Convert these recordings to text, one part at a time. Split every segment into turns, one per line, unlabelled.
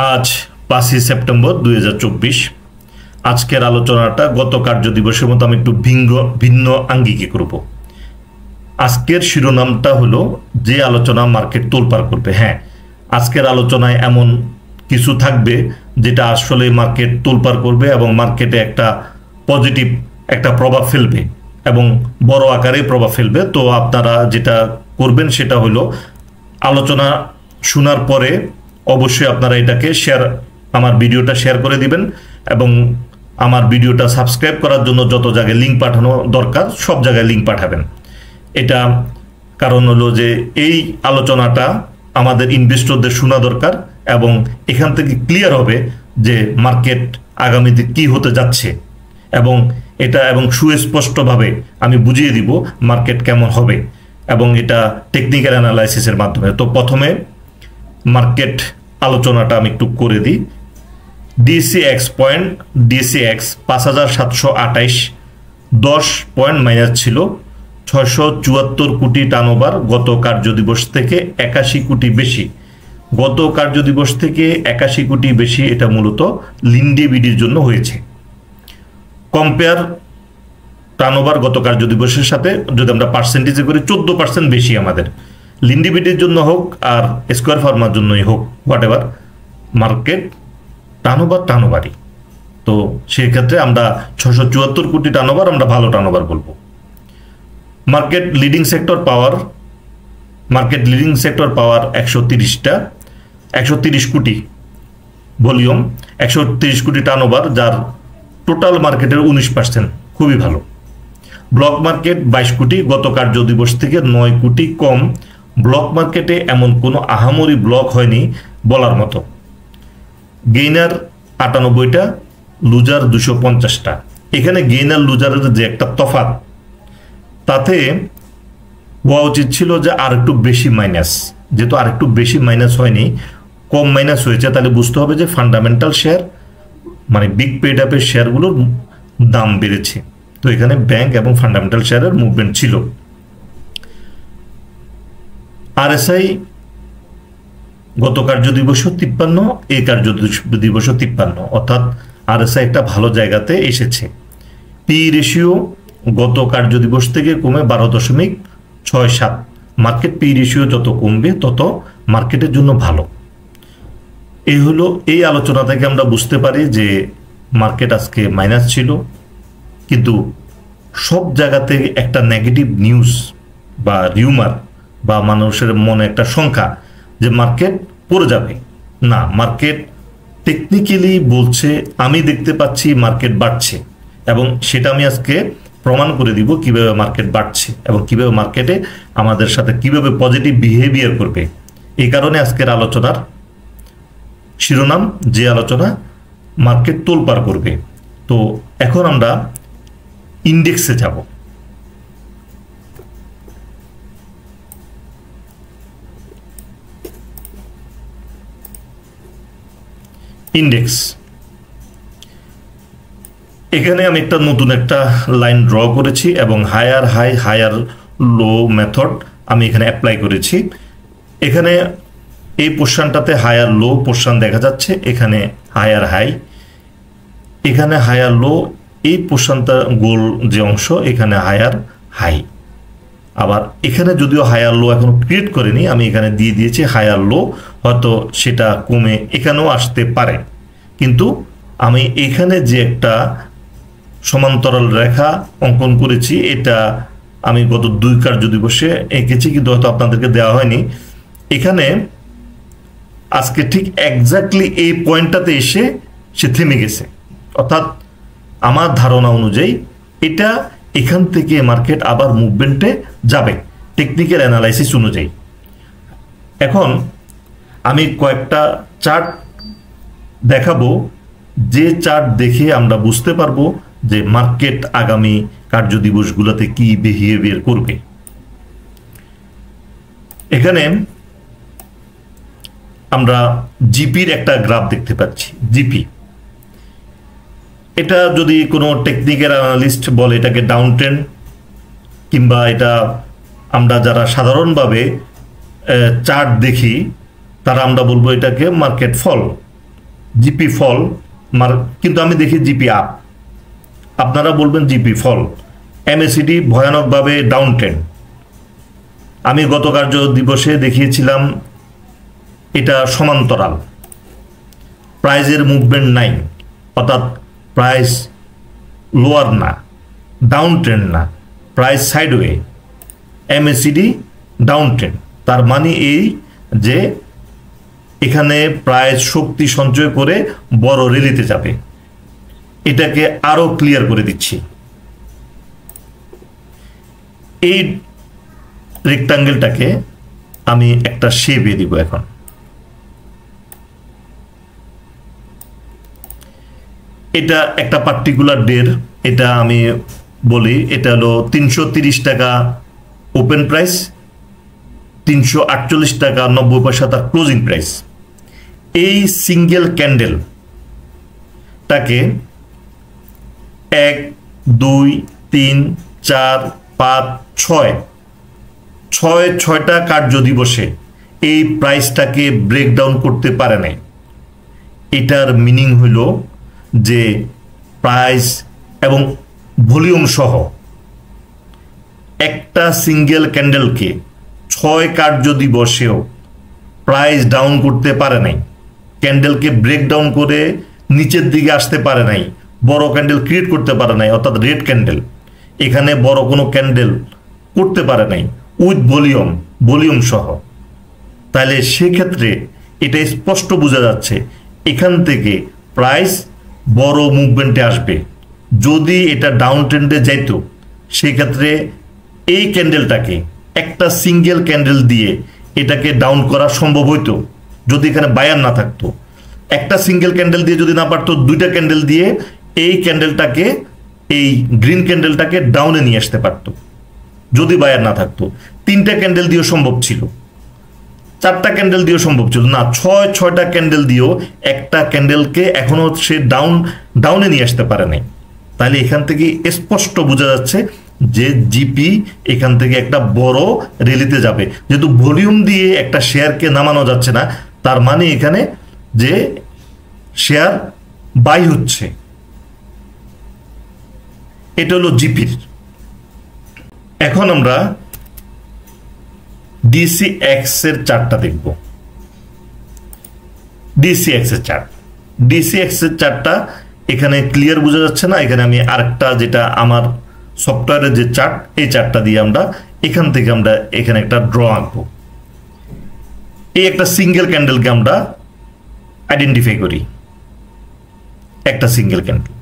আজ 5ই সেপ্টেম্বর 2024। আজকের আলোচনাটা গত কার্য দিবসের মতো আমি একটু ভিন্ন আঙ্গিকে করব। আজকের শিরোনামটা হলো যে আলোচনা মার্কেট তোলপাড় করবে। হ্যাঁ, আজকের আলোচনায় এমন কিছু থাকবে যেটা আসলে মার্কেট তোলপাড় করবে এবং মার্কেটে একটা পজিটিভ একটা প্রভাব ফেলবে এবং বড় আকারে প্রভাব ফেলবে। তো আপনারা যেটা করবেন সেটা হলো আলোচনা শোনার পরে অবশ্যই আপনারা এটাকে আমার ভিডিওটা শেয়ার করে দিবেন এবং আমার ভিডিওটা সাবস্ক্রাইব করার জন্য যত জায়গায় লিঙ্ক পাঠানো দরকার সব জায়গায় লিঙ্ক পাঠাবেন। এটা কারণ হলো যে এই আলোচনাটা আমাদের ইনভেস্টরদের শোনা দরকার এবং এখান থেকে ক্লিয়ার হবে যে মার্কেট আগামীতে কি হতে যাচ্ছে এবং সুস্পষ্টভাবে আমি বুঝিয়ে দিব মার্কেট কেমন হবে এবং এটা টেকনিক্যাল অ্যানালাইসিসের মাধ্যমে। তো প্রথমে মার্কেট আলোচনাটা আমি একটু করে দিই। ডিসিএক্স 5728, 10 পয়েন্ট মাইনাস ছিল। 674 কোটি টার্নওভার গত কার্যদিবস থেকে 81 কোটি বেশি। গত কার্যদিবস থেকে 81 কোটি বেশি, এটা মূলত লিন্ডে বিডির জন্য হয়েছে। কম্পেয়ার টার্নওভার গত কার্যদিবসের সাথে যদি আমরা পার্সেন্টেজে করি 14% বেশি আমাদের। লিন্ডে বিডির জন্য হোক আর স্কোয়ার ফার্মার জন্যই হোক, হোয়াট এভার, মার্কেট টার্নওভারই। তো সেক্ষেত্রে আমরা 674 কোটি টার্নওভার আমরা ভালো টার্নওভার বলবো। মার্কেট লিডিং সেক্টর পাওয়ার 130টা, 130 কোটি ভলিউম, 130 কোটি টার্নওভার, যার টোটাল মার্কেটের 19%, খুবই ভালো। ব্লক মার্কেট 22 কোটি, গত কার্য দিবস থেকে 9 কোটি কম। ব্লক মার্কেটে এমন কোনো আহামরি ব্লক হয়নি বলার মতো। গেইনার 98টা, লুজার 250টা। এখানে গেইনার লুজারের যে একটা তফাৎ, তাতে হওয়া উচিত ছিল যে আর একটু বেশি মাইনাস। যেহেতু আর একটু বেশি মাইনাস হয়নি, কম মাইনাস হয়েছে, তাহলে বুঝতে হবে যে ফান্ডামেন্টাল শেয়ার মানে বিগ পেড আপের শেয়ারগুলোর দাম বেড়েছে। তো এখানে ব্যাংক এবং ফান্ডামেন্টাল শেয়ারের মুভমেন্ট ছিল। আরএসআই গত কার্য দিবসও 53, এই কার্য দিবসও 53, অর্থাৎ আরএসআই একটা ভালো জায়গাতে এসেছে। পি রেশিও গত কার্য দিবস থেকে কমে 12.67। মার্কেট পি রেশিও যত কমবে তত মার্কেটের জন্য ভালো। এই হলো এই আলোচনা থেকে আমরা বুঝতে পারি যে মার্কেট আজকে মাইনাস ছিল, কিন্তু সব জায়গাতে একটা নেগেটিভ নিউজ বা রিউমার বা মানুষের মনে একটা শঙ্কা যে মার্কেট পড়ে যাবে। না, মার্কেট টেকনিক্যালি বলছে, আমি দেখতে পাচ্ছি মার্কেট বাড়ছে এবং সেটা আমি আজকে প্রমাণ করে দিব কিভাবে মার্কেট বাড়ছে এবং কিভাবে মার্কেটে আমাদের সাথে কিভাবে পজিটিভ বিহেভিয়ার করবে। এই কারণে আজকের আলোচনার শিরোনাম যে আলোচনা মার্কেট তোলপাড় করবে। তো এখন আমরা ইন্ডেক্সে যাব। ইন্ডেক্স, এখানে আমি নতুন একটা লাইন ড্র করেছি এবং higher high higher low method আমি এখানে অ্যাপ্লাই করেছি। এখানে এই পোর্শনটাতে হায়ার লো পোর্শন দেখা যাচ্ছে, এখানে হায়ার হাই, এখানে হায়ার লো, এই পোর্শনটা গোল যে অংশ এখানে হায়ার হাই। আবার এখানে যদিও হায়ার লো এখনো ক্রিয়েট করেনি, আমি এখানে দিয়ে দিয়েছি হায়ার লো, হয়তো সেটা কমে এখানেও আসতে পারে। কিন্তু আমি এখানে যে একটা সমান্তরাল রেখা অঙ্কন করেছি, এটা আমি গত 2 কার্য দিবসে এঁকেছি, কিন্তু হয়তো আপনাদেরকে দেওয়া হয়নি। এখানে আজকে ঠিক এক্স্যাক্টলি এই পয়েন্টটাতে এসে সে থেমে গেছে, অর্থাৎ আমার ধারণা অনুযায়ী এটা এখান থেকে মার্কেট আবার মুভমেন্টে যাবে টেকনিক্যাল অ্যানালাইসিস অনুযায়ী। এখন আমি কয়েকটা চার্ট দেখাবো, যে চার্ট দেখে আমরা বুঝতে পারবো যে মার্কেট আগামী কার্য দিবসগুলোতে কি বিহেভিয়ার করবে। এখানে আমরা জিপির একটা গ্রাফ দেখতে পাচ্ছি। জিপি, এটা যদি কোনো টেকনিক্যাল অ্যানালিস্ট বলে এটাকে ডাউন ট্রেন্ড, কিংবা এটা আমরা যারা সাধারণভাবে চার্ট দেখি তারা আমরা বলবো এটাকে মার্কেট ফল। জিপি ফল, কিন্তু আমি দেখি জিপি আপ। আপনারা বলবেন জিপি ফল। এমএসিডি ভয়ানকভাবে ডাউন ট্রেন্ড। আমি গত কার্য দিবসে দেখিয়েছিলাম এটা সমান্তরাল, প্রাইজের মুভমেন্ট নাই, অর্থাৎ প্রাইস লোয়ার না, ডাউন ট্রেন্ড না, price sideway, MACD down trend. তার মানে এই যে এখানে প্রাইস শক্তি সঞ্চয় করে বড় র্যালিতে যাবে। এটাকে আরো ক্লিয়ার করে দিচ্ছি। এই রেক্টাঙ্গেলটাকে আমি একটা শেপ দিয়ে দিব। এখন এটা একটা পার্টিকুলার ডের, এটা আমি বলি এটা হলো 330 টাকা ওপেন প্রাইস, 348 টাকা 90 পয়সা তার ক্লোজিং প্রাইস। এই সিঙ্গেল ক্যান্ডেলটাকে 1 2 3 4 5 6টা কার্য দিবসে এই প্রাইসটাকে ব্রেকডাউন করতে পারে নাই। এটার মিনিং হইল যে প্রাইস এবং ভলিউম সহ একটা সিঙ্গেল ক্যান্ডেলকে 6 কার্য দিবসেও প্রাইস ডাউন করতে পারে নাই, ক্যান্ডেলকে ব্রেকডাউন করে নিচের দিকে আসতে পারে নাই, বড় ক্যান্ডেল ক্রিয়েট করতে পারে নাই, অর্থাৎ রেড ক্যান্ডেল এখানে বড় কোনো ক্যান্ডেল করতে পারে নাই উইথ ভলিউম সহ। তাহলে সেক্ষেত্রে এটা স্পষ্ট বোঝা যাচ্ছে এখান থেকে প্রাইস বড় মুভমেন্টে আসবে। যদি এটা ডাউন ট্রেন্ডে যাইতো সেক্ষেত্রে এই ক্যান্ডেলটাকে একটা সিঙ্গেল ক্যান্ডেল দিয়ে এটাকে ডাউন করা সম্ভব হইতো যদি এখানে বায়ার না থাকতো। একটা সিঙ্গেল ক্যান্ডেল দিয়ে যদি না পারতো, 2টা ক্যান্ডেল দিয়ে এই ক্যান্ডেলটাকে, এই গ্রিন ক্যান্ডেলটাকে ডাউনে নিয়ে আসতে পারতো যদি বায়ার না থাকতো। 3টা ক্যান্ডেল দিয়েও সম্ভব ছিল, 4টা ক্যান্ডেল দিয়েও সম্ভব ছিল না, 6টা ক্যান্ডেল দিয়েও একটা ক্যান্ডেলকে এখনো সে ডাউনে নিয়ে আসতে পারে নাই। তাহলে এখান থেকে স্পষ্ট বোঝা যাচ্ছে যে জিপি এখান থেকে একটা বড় র্যালিতে যাবে। যেহেতু ভলিউম দিয়ে একটা শেয়ারকে নামানো যাচ্ছে না, তার মানে এখানে যে শেয়ার বাই হচ্ছে। এটা হলো জিপির। এখন আমরা ডিসিএক্স এর চার্টটা দেখব। ডিসিএক্স এর চার্টটা এখানে ক্লিয়ার বোঝা যাচ্ছে না। এখানে আমি আরেকটা, যেটা আমার সফটওয়্যারের যে চার্ট, এই চার্টটা দিয়ে আমরা এখান থেকে আমরা এখানে একটা ড্র আঁকবো। এই একটা সিঙ্গেল ক্যান্ডেলকে আমরা আইডেন্টিফাই করি, একটা সিঙ্গেল ক্যান্ডেল।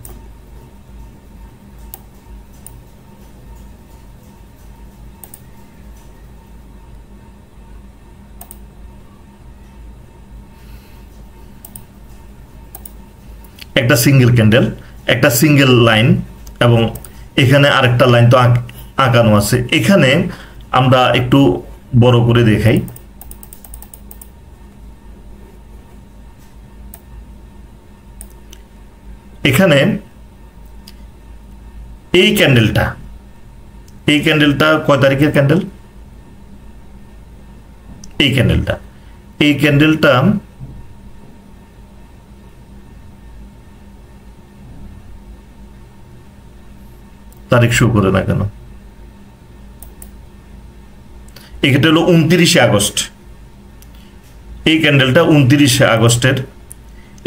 একটা সিঙ্গেল ক্যান্ডেল, একটা সিঙ্গেল লাইন, এবং এখানে আরেকটা লাইন তো আঁকানো আছে। এখানে আমরা একটু বড় করে দেখাই। এখানে এই ক্যান্ডেলটা কয় তারিখের ক্যান্ডেল? এই ক্যান্ডেলটা তারিখ শো করে না কেন? এটা হলো 29শে আগস্ট। এই ক্যান্ডেলটা 29শে আগস্টের।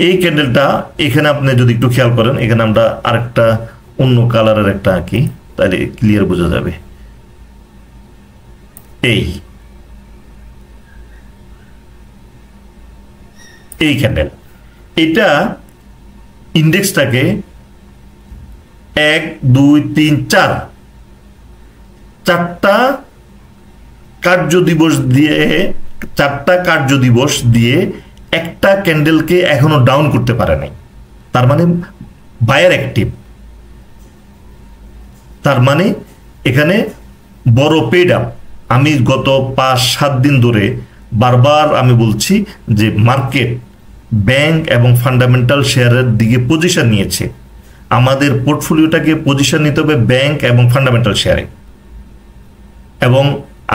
এই ক্যান্ডেলটা এখানে আপনি যদি একটু খেয়াল করেন, এখানে আমরা আরেকটা অন্য কালারের একটা আঁকি, তাহলে ক্লিয়ার বোঝা যাবে। এই ক্যান্ডেল, এটা ইন্ডেক্সটাকে 1 2 3 4 চারটা কার্য দিবস দিয়ে একটা ক্যান্ডেলকে এখনো ডাউন করতে পারে নাই। তার মানে বায়ার অ্যাক্টিভ, তার মানে এখানে বড় পেড আপ। আমি গত 5-7 দিন ধরে বারবার আমি বলছি যে মার্কেট ব্যাংক এবং ফান্ডামেন্টাল শেয়ারের দিকে পজিশন নিয়েছে। আমাদের পোর্টফোলিওটাকে পজিশন নিতে হবে ব্যাংক এবং ফান্ডামেন্টাল শেয়ারে। এবং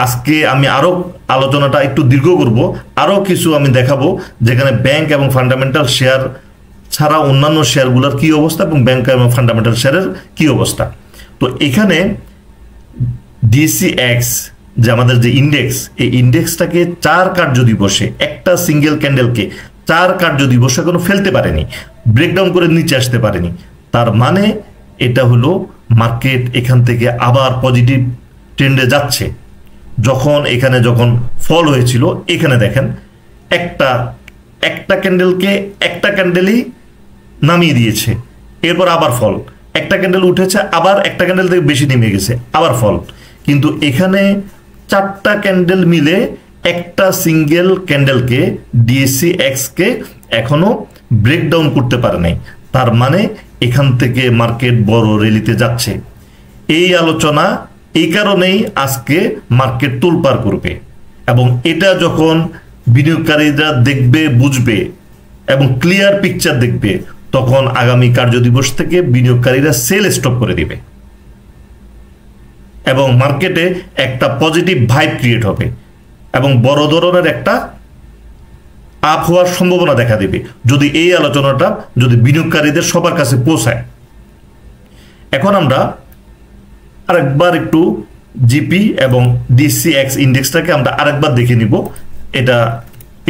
আজকে আমি আরো আলোচনাটা একটু দীর্ঘ করব, আরো কিছু আমি দেখাবো যেখানে ব্যাংক এবং ফান্ডামেন্টাল শেয়ার ছাড়া অন্যান্য শেয়ারগুলোর কি অবস্থা এবং ব্যাংক এবং ফান্ডামেন্টাল শেয়ারের কি অবস্থা। তো এখানে DCX যে আমাদের যে ইন্ডেক্স, এই ইন্ডেক্সটাকে 4 কার্যদিবসে, একটা সিঙ্গেল ক্যান্ডেলকে 4 কার্যদিবসে কোনো ফেলতে পারেনি, ব্রেকডাউন করে নিচে আসতে পারেনি। তার মানে এটা হলো মার্কেট এখান থেকে আবার পজিটিভ ট্রেন্ডে যাচ্ছে। যখন ফল হয়েছিল, এখানে দেখেন একটা ক্যান্ডেলকে একটা ক্যান্ডেলই নামিয়ে দিয়েছে, এরপর আবার ফল, একটা ক্যান্ডেল উঠেছে, আবার একটা ক্যান্ডেল থেকে বেশি নেমে গেছে, আবার ফল। কিন্তু এখানে 4টা ক্যান্ডেল মিলে একটা সিঙ্গেল ক্যান্ডেলকে DCX কে এখনো ব্রেকডাউন করতে পারে নাই। তার মানে এখান থেকে মার্কেট বড় র্যালিতে যাচ্ছে। এই আলোচনা এই কারণেই আজকে মার্কেট তোলপাড় করবে, এবং এটা যখন বিনিয়োগকারীরা দেখবে, বুঝবে এবং ক্লিয়ার পিকচার দেখবে, তখন আগামী কার্যদিবস থেকে বিনিয়োগকারীরা সেল স্টপ করে দিবে এবং মার্কেটে একটা পজিটিভ ভাইব ক্রিয়েট হবে এবং বড় ধরনের একটা আপ হওয়ার সম্ভাবনা দেখা দেবে যদি এই আলোচনাটা বিনিয়োগকারীদের সবার কাছে পৌঁছায়। এখন আমরা আরেকবার একটু জিপি এবং DCX ইন্ডেক্সটাকে আমরা আরেকবার দেখে নিব, এটা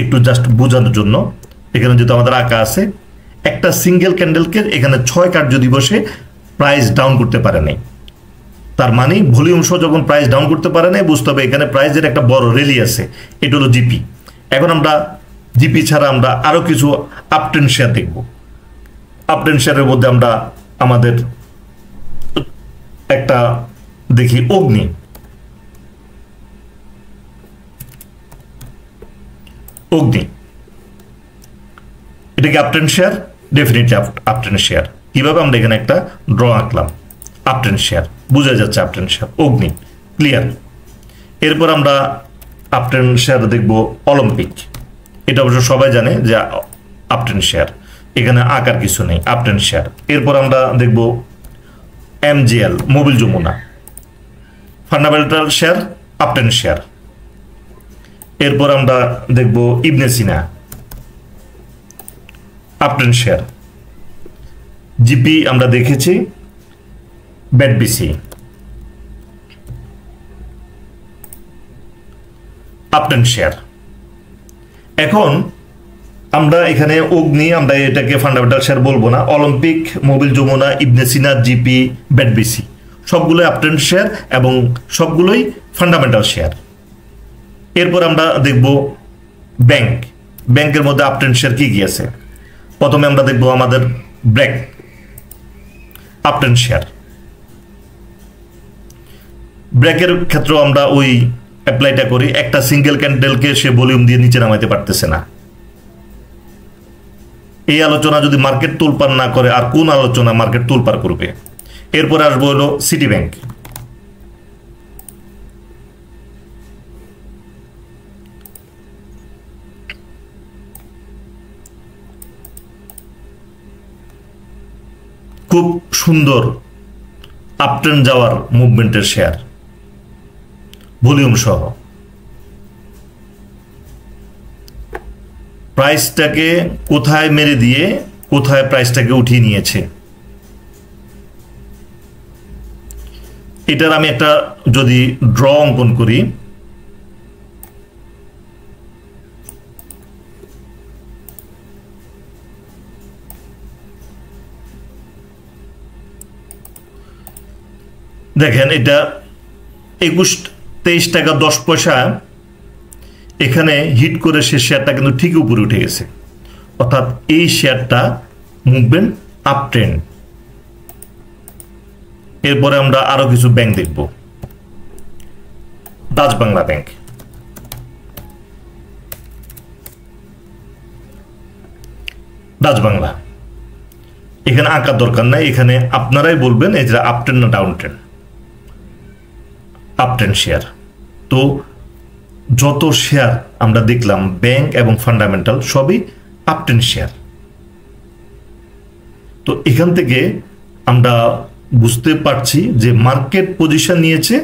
একটু জাস্ট বোঝানোর জন্য। এখানে যেহেতু আমাদের আঁকা আছে, একটা সিঙ্গেল ক্যান্ডেলকে এখানে 6 কার্যদিবসে প্রাইস ডাউন করতে পারে নাই। তার মানে ভলিউম সহ যখন প্রাইস ডাউন করতে পারে নাই, বুঝতে হবে এখানে প্রাইসের একটা বড় র্যালি আছে। এটা হলো জিপি। এখন আমরা জিপি ছাড়া আমরা আরো কিছু আপট্রেন্ড শেয়ার দেখব। আপট্রেন্ড শেয়ারের মধ্যে আমরা আমাদের একটা দেখি অগ্নি। এটা কি uptrend share? Definitely uptrend share. কিভাবে? আমরা এখানে একটা ড্র আঁকলাম, আপট্রেন্ড শেয়ার, বোঝা যাচ্ছে আপট্রেন্ড শেয়ার, অগ্নি, ক্লিয়ার। এরপর আমরা আপট্রেন্ড শেয়ার দেখব অলিম্পিক। এটা অবশ্য সবাই জানে যে আপট্রেন্ড শেয়ার, এখানে আঁকার কিছু নেই, আপট্রেন্ড শেয়ার। এরপর আমরা দেখব MGL, Mobil Jamuna, fundamental share, uptrend share. এরপর আমরা দেখব Ibne Sina, uptrend share. GP আমরা দেখেছি, BETBC, আপট্রেন্ড শেয়ার। এখন আমরা এখানে অগ্নি, আমরা এটাকে ফান্ডামেন্টাল শেয়ার বলবো না, অলিম্পিক, মোবিল যমুনা, ইবনে সিনা, জিপি, BETBC সবগুলোই আপট্রেন্ড শেয়ার এবং সবগুলোই ফান্ডামেন্টাল শেয়ার। এরপর আমরা দেখব ব্যাংকের মধ্যে আপট্রেন্ড শেয়ার কি কি আছে। প্রথমে আমরা দেখব আমাদের ব্র্যাক, আপট্রেন্ড শেয়ার। ব্র্যাকের ক্ষেত্রেও আমরা ওই অ্যাপ্লাইটা করি, একটা সিঙ্গেল ক্যান্ডেলকে সে ভলিউম দিয়ে নিচে নামাইতে পারতেছে না। এই আলোচনা যদি মার্কেট তোলপাড় না করে, আর কোন আলোচনা মার্কেট তোলপাড় করবে? এরপরে আসবো হলো সিটি ব্যাংক। খুব সুন্দর আপট্রেন্ড যাওয়ার মুভমেন্টের শেয়ার, ভলিউম সহ। প্রাইসটাকে কোথায় মেরে দিয়ে কোথায় প্রাইসটাকে উঠিয়ে নিয়েছে, এটার আমি একটা যদি ড্র অঙ্কন করি, দেখেন এটা 23 টাকা 10 পয়সা এখানে হিট করে সে শেয়ারটা কিন্তু ঠিক উপরে উঠে গেছে, অর্থাৎ এই শেয়ারটা মুভমেন্ট আপ ট্রেন্ড। এরপরে আমরা আরো কিছু ব্যাংক দেখব। Dutch Bangla bank, Dutch Bangla, এখানে আঁকার দরকার নাই, এখানে আপনারাই বলবেন এই যে আপ ট্রেন্ড না ডাউন ট্রেন্ড। Uptrend share. তো যত শেয়ার আমরা দেখলাম ব্যাংক এবং ফান্ডামেন্টাল সবই আপট্রেন্ড শেয়ার। তো এখান থেকে আমরা বুঝতে পারছি যে মার্কেট পজিশন নিয়েছে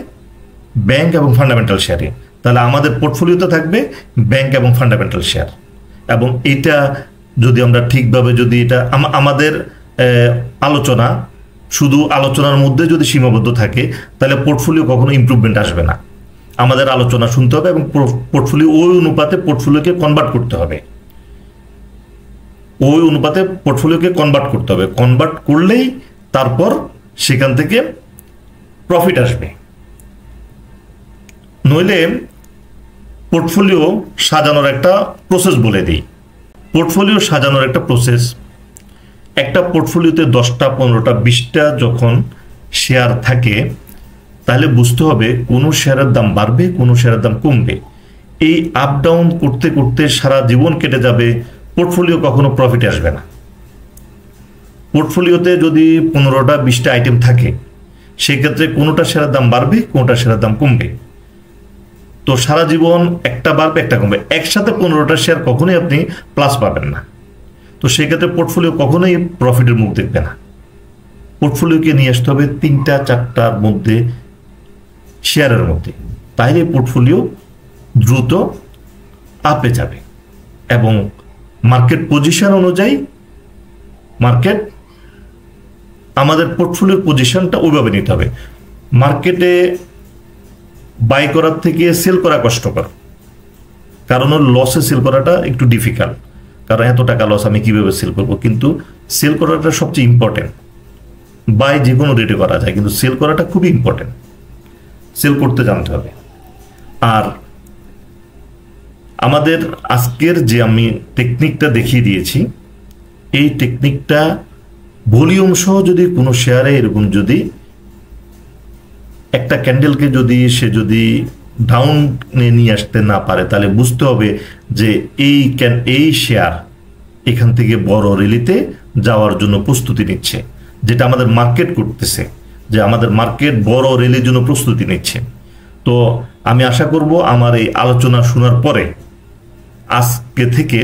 ব্যাংক এবং ফান্ডামেন্টাল শেয়ারে, তাহলে আমাদের পোর্টফোলিওতে থাকবে ব্যাংক এবং ফান্ডামেন্টাল শেয়ার, এবং এটা যদি আমরা ঠিকভাবে যদি এটা আমাদের আলোচনা শুধু আলোচনার মধ্যে যদি সীমাবদ্ধ থাকে তাহলে পোর্টফোলিও কখনো ইমপ্রুভমেন্ট আসবে না। আমাদের আলোচনা শুনতে হবে এবং পোর্টফোলিও ওই অনুপাতে পোর্টফোলিওকে কনভার্ট করতে হবে, ওই অনুপাতে পোর্টফোলিওকে কনভার্ট করতে হবে। কনভার্ট করলেই তারপর সেখান থেকে প্রফিট আসবে। নইলে পোর্টফোলিও সাজানোর একটা প্রসেস বলে দিই। পোর্টফোলিও সাজানোর একটা প্রসেস, একটা পোর্টফোলিওতে 10টা 15টা 20টা যখন শেয়ার থাকে তাহলে বুঝতে হবে কোনো শেয়ারের দাম বাড়বে, কোনো শেয়ারের দাম কমবে। এই আপ ডাউন করতে করতে সারা জীবন কেটে যাবে, পোর্টফোলিও কখনো প্রফিটে আসবে না। পোর্টফোলিওতে যদি 15টা 20টা আইটেম থাকে সেক্ষেত্রে কোনোটা শেয়ারের দাম বাড়বে, কোনোটা শেয়ারের দাম কমবে। তো সারা জীবন একটা বাড়বে একটা কমবে, একসাথে 15টা শেয়ার কখনোই আপনি প্লাস পাবেন না। তো সেক্ষেত্রে পোর্টফোলিও কখনোই প্রফিটের মুখ দেখবে না। পোর্টফোলিওকে নিয়ে আসতে হবে 3টা 4টার মধ্যে শেয়ারের মধ্যে, তাইলে পোর্টফোলিও দ্রুত আপে যাবে এবং মার্কেট পজিশন অনুযায়ী আমাদের পোর্টফোলিওর পজিশনটা ওইভাবে নিতে হবে। মার্কেটে বাই করার থেকে সেল করা কষ্টকর, কারণ লসে সেল করাটা একটু ডিফিকাল্ট, কারণ এত টাকা লস আমি কিভাবে সেল করব। কিন্তু সেল করাটা সবচেয়ে ইম্পর্টেন্ট। বাই যে কোনো রেটে করা যায়, কিন্তু সেল করাটা খুবই ইম্পর্টেন্ট, সেল করতে জানতে হবে। আর আমাদের আজকের যে আমি টেকনিকটা দেখিয়ে দিয়েছি, এই টেকনিকটা ভলিউম সহ যদি কোনো শেয়ারে এরকম যদি একটা ক্যান্ডেলকে যদি ডাউনে নিয়ে আসতে না পারে তাহলে বুঝতে হবে যে এই শেয়ার এখান থেকে বড় র্যালিতে যাওয়ার জন্য প্রস্তুতি নিচ্ছে, যেটা আমাদের মার্কেট করতেছে, যে আমাদের মার্কেট বড় র্যালির জন্য প্রস্তুতি নিচ্ছে। তো আমি আশা করব আমার এই আলোচনা শোনার পরে আজকে থেকে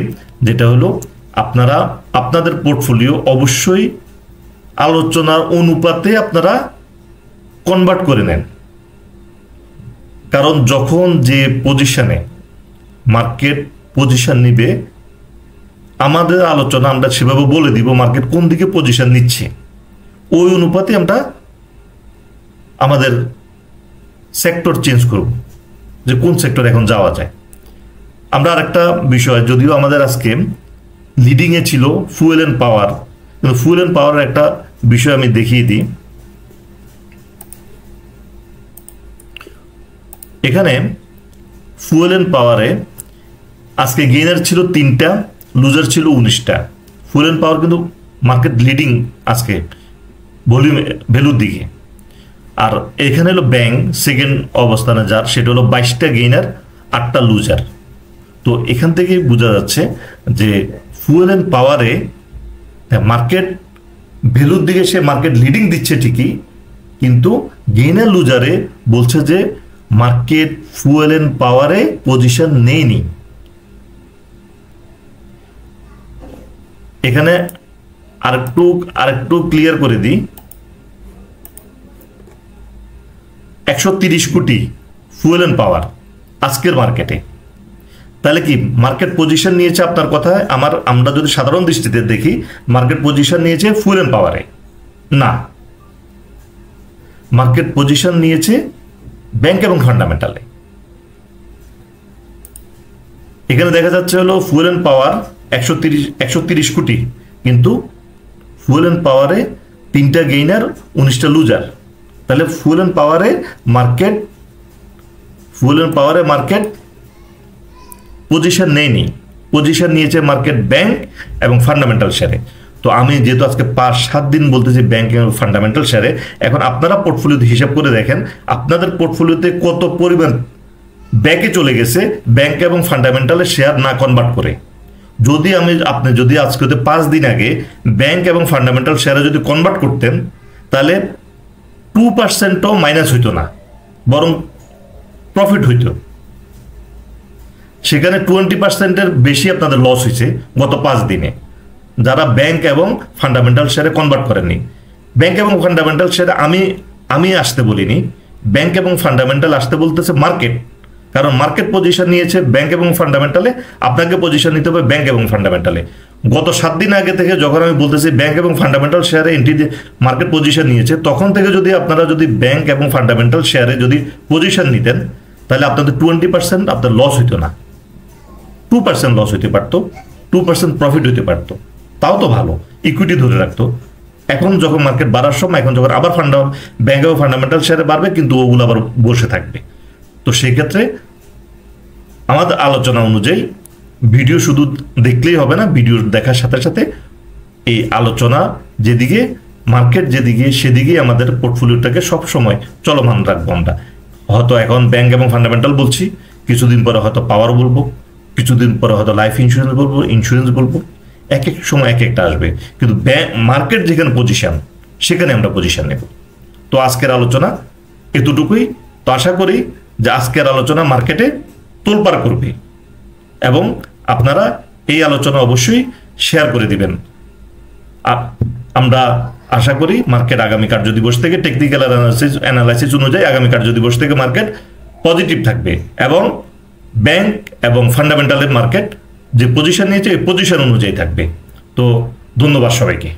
যেটা হলো আপনারা আপনাদের পোর্টফোলিও অবশ্যই আলোচনার অনুপাতে আপনারা কনভার্ট করে নেন। কারণ যখন যে পজিশনে মার্কেট পজিশন নিবে আমাদের আলোচনা আমরা সেভাবে বলে দিব মার্কেট কোন দিকে পজিশন নিচ্ছে, ওই অনুপাতে আমরা আমাদের সেক্টর চেঞ্জ করব, যে কোন সেক্টর এখন যাওয়া যায়। আমরা আরেকটা বিষয়, যদিও আমাদের আজকে লিডিংয়ে ছিল ফুয়েল অ্যান্ড পাওয়ার, কিন্তু ফুয়েল অ্যান্ড পাওয়ারের একটা বিষয় আমি দেখিয়ে দিই। এখানে ফুয়েল অ্যান্ড পাওয়ারে আজকে গেইনার ছিল 3টা, লুজার ছিল 19টা। ফুয়েল অ্যান্ড পাওয়ার কিন্তু মার্কেট লিডিং আজকে ভলিউম ভ্যালুর দিকে। আর এখানে হলো ব্যাংক সেকেন্ড অবস্থানে, যার সেটা হলো 22টা গেইনার 8টা লুজার। তো এখান থেকেই বোঝা যাচ্ছে যে ফুয়েল অ্যান্ড পাওয়ারে মার্কেট ভ্যালুর দিকে সে মার্কেট লিডিং দিচ্ছে ঠিকই, কিন্তু গেইনার লুজারে বলছে যে মার্কেট ফুয়েল অ্যান্ড পাওয়ারে পজিশন নেয়নি। এখানে আরেকটু ক্লিয়ার করে দিই, 130 কোটি ফুয়েল অ্যান্ড পাওয়ার আজকের মার্কেটে। তাহলে কি মার্কেট পজিশন নিয়েছে আপনার কথায়? আমরা যদি সাধারণ দৃষ্টিতে দেখি মার্কেট পজিশন নিয়েছে ফুয়েল অ্যান্ড পাওয়ারে না, মার্কেট পজিশন নিয়েছে ব্যাংক এবং ফান্ডামেন্টালে। এখানে দেখা যাচ্ছে হলো ফুয়েল অ্যান্ড পাওয়ার 130 কোটি, কিন্তু ফুয়েল অ্যান্ড পাওয়ারে 3টা গেইনার 19টা লুজার। তাহলে ফুয়েল অ্যান্ড পাওয়ারে মার্কেট পজিশন নেয়নি, পজিশন নিয়েছে মার্কেট ব্যাংক এবং ফান্ডামেন্টাল শেয়ারে। তো আমি যেহেতু আজকে 5-7 দিন বলতেছি ব্যাংক এবং ফান্ডামেন্টাল শেয়ারে, এখন আপনারা পোর্টফোলিওতে হিসাব করে দেখেন আপনাদের পোর্টফোলিওতে কত পরিমাণ ব্যাংকে চলে গেছে ব্যাংক এবং ফান্ডামেন্টালের শেয়ার না কনভার্ট করে। আপনি যদি আজকে 5 দিন আগে ব্যাংক এবং ফান্ডামেন্টাল শেয়ারে যদি কনভার্ট করতেন তাহলে 2%ও মাইনাস হইতো না, বরং প্রফিট হইতো। সেখানে 20%-এর বেশি আপনাদের লস হয়েছে গত 5 দিনে, যারা ব্যাংক এবং ফান্ডামেন্টাল শেয়ারে কনভার্ট করেননি। ব্যাংক এবং ফান্ডামেন্টাল শেয়ারে আমি আসতে বলিনি, ব্যাংক এবং ফান্ডামেন্টাল আসতে বলতেছে মার্কেট, কারণ মার্কেট পজিশন নিয়েছে ব্যাংক এবং ফান্ডামেন্টালে, আপনাকে পজিশন নিতে হবে ব্যাংক এবং ফান্ডামেন্টালে। গত 7 দিন আগে থেকে যখন আমি বলতেছি ব্যাংক এবং ফান্ডামেন্টাল শেয়ারে এন্ট্রি মার্কেট পজিশন নিয়েছে, তখন থেকে যদি আপনারা যদি ব্যাংক এবং ফান্ডামেন্টাল শেয়ারে যদি পজিশন নিতেন, তাহলে আপনাদের 20% আপনার লস হইতো না, 2% লস হইতে পারতো, 2% প্রফিট হইতে পারতো, তাও তো ভালো, ইকুইটি ধরে রাখতো। এখন যখন মার্কেট বাড়ার সময়, এখন যখন আবার ব্যাংক এবং ফান্ডামেন্টাল শেয়ারে বাড়বে, কিন্তু ওগুলো আবার বসে থাকবে। তো সেই ক্ষেত্রে আমাদের আলোচনা অনুযায়ী ভিডিও শুধু দেখলেই হবে না, ভিডিও দেখার সাথে সাথে এই আলোচনা যেদিকে মার্কেট যেদিকে সেদিকে আমাদের পোর্টফোলিওটাকে সবসময় চলমান রাখবো। আমরা হয়তো এখন ব্যাংক এবং ফান্ডামেন্টাল বলছি, কিছুদিন পরে হয়তো পাওয়ার বলবো, কিছুদিন পরে হয়তো লাইফ ইন্স্যুরেন্স বলবো, ইন্স্যুরেন্স বলবো, এক এক সময় এক একটা আসবে। কিন্তু মার্কেট যেখানে পজিশন, সেখানে আমরা পজিশন নেব। তো আজকের আলোচনা এতটুকুই। তো আশা করি যে আজকের আলোচনা মার্কেটে তোলপাড় করবে এবং আপনারা এই আলোচনা অবশ্যই শেয়ার করে দিবেন। আমরা আশা করি মার্কেট আগামী কার্যদিবস থেকে টেকনিক্যাল অ্যানালাইসিস অনুযায়ী আগামী কার্যদিবস থেকে মার্কেট পজিটিভ থাকবে এবং ব্যাংক এবং ফান্ডামেন্টালের মার্কেট যে পজিশন নিয়েছে এই পজিশন অনুযায়ী থাকবে। তো ধন্যবাদ সবাইকে।